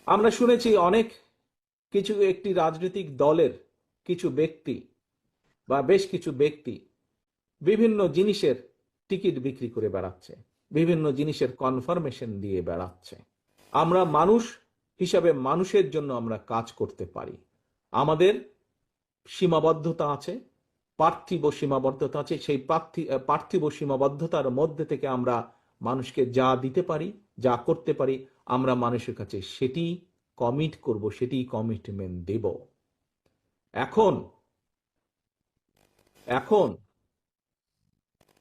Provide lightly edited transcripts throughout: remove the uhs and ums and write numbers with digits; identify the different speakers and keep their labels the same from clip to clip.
Speaker 1: আমরা শুনেছি অনেক কিছু একটি রাজনৈতিক দলের কিছু ব্যক্তি বা বেশ কিছু ব্যক্তি বিভিন্ন জিনিসের টিকিট বিক্রি করে বেড়াচ্ছে, বিভিন্ন জিনিসের কনফার্মেশন দিয়ে বেড়াচ্ছে। আমরা মানুষ হিসাবে মানুষের জন্য আমরা কাজ করতে পারি। আমাদের সীমাবদ্ধতা আছে, পার্থিব সীমাবদ্ধতা আছে। সেই পার্থিব সীমাবদ্ধতার মধ্যে থেকে আমরা মানুষকে যা দিতে পারি, যা করতে পারি, আমরা মানুষের কাছে সেটি কমিট করব, সেটি কমিটমেন্ট দেব। এখন এখন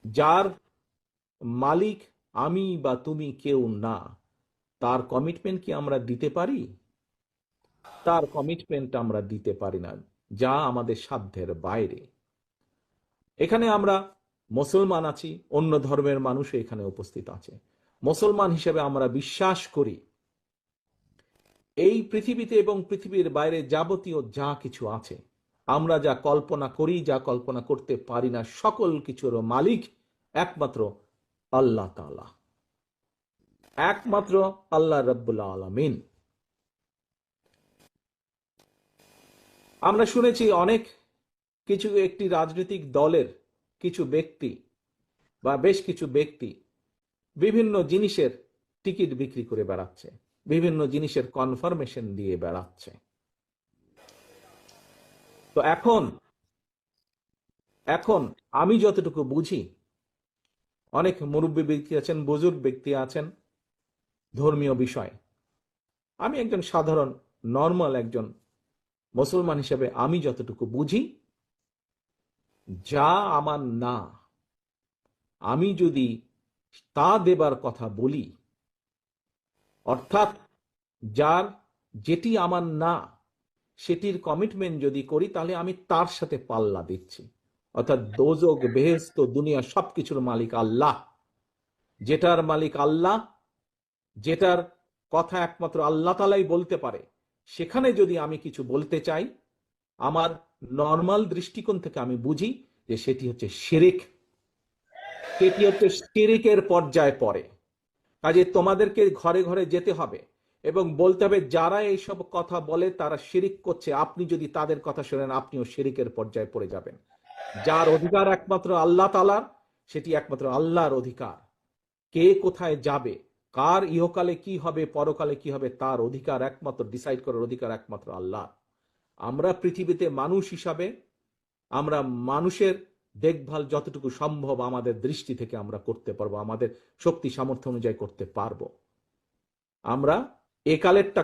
Speaker 1: যার মালিক আমি বা তুমি কেউ না, তার কমিটমেন্ট কি আমরা দিতে পারি? তার কমিটমেন্ট আমরা দিতে পারি না, যা আমাদের সাধ্যের বাইরে। এখানে আমরা মুসলমান আছি, অন্য ধর্মের মানুষও এখানে উপস্থিত আছে। মুসলমান হিসেবে আমরা বিশ্বাস করি এই পৃথিবীতে এবং পৃথিবীর বাইরে যাবতীয় যা কিছু আছে, আমরা যা কল্পনা করি, যা কল্পনা করতে পারি না, সকল কিছুর মালিক একমাত্র আল্লাহ তাআলা, একমাত্র আল্লাহ রাব্বুল আলামিন। আমরা শুনেছি অনেক কিছু একটি রাজনৈতিক দলের কিছু ব্যক্তি বা বেশ কিছু ব্যক্তি বিভিন্ন জিনিসের টিকিট বিক্রি করে বেড়াচ্ছে, বিভিন্ন জিনিসের কনফার্মেশন দিয়ে বেড়াচ্ছে। তো এখন এখন আমি যতটুকু বুঝি, অনেক মুরব্বী ব্যক্তি আছেন, বুজুর্গ ব্যক্তি আছেন ধর্মীয় বিষয়। আমি একজন সাধারণ নর্মাল একজন মুসলমান হিসেবে আমি যতটুকু বুঝি, যা আমার না, আমি যদি তা দেবার কথা বলি, অর্থাৎ যার যেটি আমার না সেটির কমিটমেন্ট যদি করি, তাহলে আমি তার সাথে পাল্লা দিচ্ছি। অর্থাৎ দোজক বেহেশত দুনিয়া সবকিছুর মালিক আল্লাহ। যেটার মালিক আল্লাহ, যেটার কথা একমাত্র আল্লাহ তাআলাই বলতে পারে, সেখানে যদি আমি কিছু বলতে চাই, আমার নর্মাল দৃষ্টিকোণ থেকে আমি বুঝি যে সেটি হচ্ছে শিরিক, সেটি হচ্ছে শিরিকের পর্যায়ে পড়ে। কাজে তোমাদেরকে ঘরে ঘরে যেতে হবে এবং বলতে হবে যারা এইসব কথা বলে তারা শিরিক করছে, আপনি যদি তাদের কথা শোনেন আপনিও শিরিকের পর্যায়ে পড়ে যাবেন। যার অধিকার একমাত্র আল্লাহ তাআলার, সেটি একমাত্র আল্লাহর অধিকার। কে কোথায় যাবে, কার ইহকালে কি হবে, পরকালে কি হবে, তার অধিকার একমাত্র, ডিসাইড করার অধিকার একমাত্র আল্লাহ। আমরা পৃথিবীতে মানুষ হিসাবে আমরা মানুষের দেখভাল যতটুকু সম্ভব আমাদের দৃষ্টি থেকে আমরা করতে পারবো, আমাদের শক্তি সামর্থ্য অনুযায়ী করতে পারবো। আমরা একালেরটা